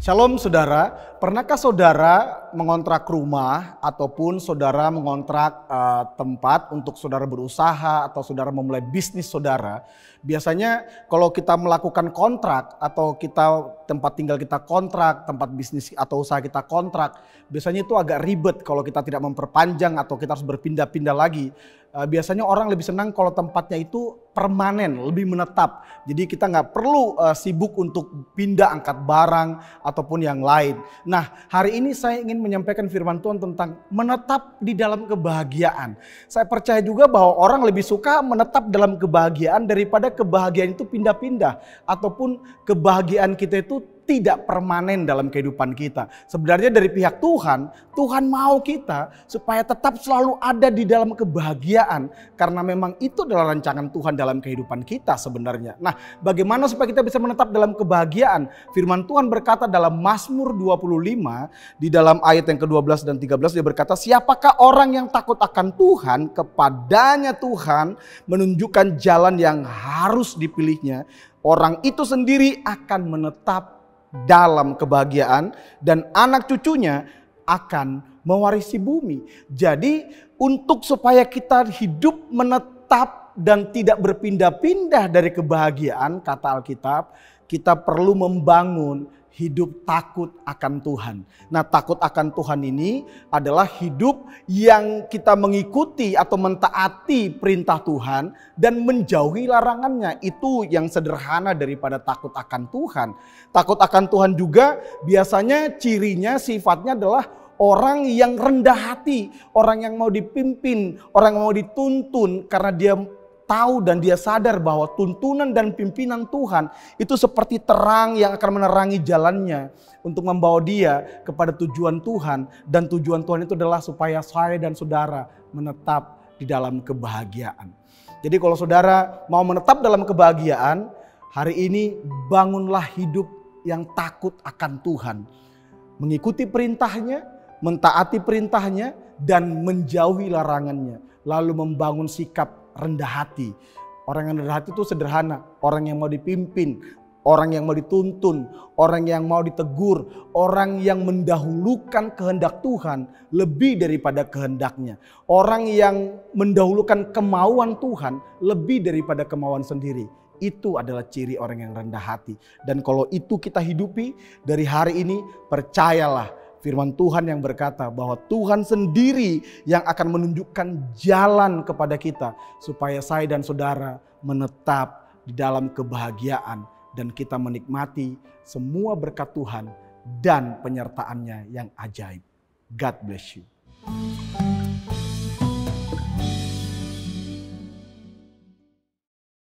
Shalom saudara, pernahkah saudara mengontrak rumah ataupun saudara mengontrak tempat untuk saudara berusaha atau saudara memulai bisnis saudara? Biasanya kalau kita melakukan kontrak atau tempat tinggal kita kontrak, tempat bisnis atau usaha kita kontrak, biasanya itu agak ribet kalau kita tidak memperpanjang atau kita harus berpindah-pindah lagi. Biasanya orang lebih senang kalau tempatnya itu permanen, lebih menetap. Jadi kita nggak perlu sibuk untuk pindah angkat barang ataupun yang lain. Nah, hari ini saya ingin menyampaikan firman Tuhan tentang menetap di dalam kebahagiaan. Saya percaya juga bahwa orang lebih suka menetap dalam kebahagiaan daripada kebahagiaan itu pindah-pindah ataupun kebahagiaan kita itu tidak permanen dalam kehidupan kita. Sebenarnya dari pihak Tuhan, Tuhan mau kita supaya tetap selalu ada di dalam kebahagiaan. Karena memang itu adalah rancangan Tuhan dalam kehidupan kita sebenarnya. Nah, bagaimana supaya kita bisa menetap dalam kebahagiaan? Firman Tuhan berkata dalam Mazmur 25, di dalam ayat yang ke-12 dan 13 dia berkata, siapakah orang yang takut akan Tuhan, kepadanya Tuhan menunjukkan jalan yang harus dipilihnya. Orang itu sendiri akan menetap dalam kebahagiaan dan anak cucunya akan mewarisi bumi. Jadi untuk supaya kita hidup menetap dan tidak berpindah-pindah dari kebahagiaan, kata Alkitab, kita perlu membangun hidup takut akan Tuhan. Nah, takut akan Tuhan ini adalah hidup yang kita mengikuti atau mentaati perintah Tuhan dan menjauhi larangannya. Itu yang sederhana daripada takut akan Tuhan. Takut akan Tuhan juga biasanya cirinya, sifatnya adalah orang yang rendah hati, orang yang mau dipimpin, orang yang mau dituntun karena dia tahu dan dia sadar bahwa tuntunan dan pimpinan Tuhan itu seperti terang yang akan menerangi jalannya untuk membawa dia kepada tujuan Tuhan. Dan tujuan Tuhan itu adalah supaya saya dan saudara menetap di dalam kebahagiaan. Jadi kalau saudara mau menetap dalam kebahagiaan, hari ini bangunlah hidup yang takut akan Tuhan. Mengikuti perintahnya, mentaati perintahnya, dan menjauhi larangannya. Lalu membangun sikap rendah hati. Orang yang rendah hati itu sederhana. Orang yang mau dipimpin, orang yang mau dituntun, orang yang mau ditegur, orang yang mendahulukan kehendak Tuhan lebih daripada kehendaknya. Orang yang mendahulukan kemauan Tuhan lebih daripada kemauan sendiri. Itu adalah ciri orang yang rendah hati. Dan kalau itu kita hidupi dari hari ini, percayalah firman Tuhan yang berkata bahwa Tuhan sendiri yang akan menunjukkan jalan kepada kita supaya saya dan saudara menetap di dalam kebahagiaan dan kita menikmati semua berkat Tuhan dan penyertaannya yang ajaib. God bless you.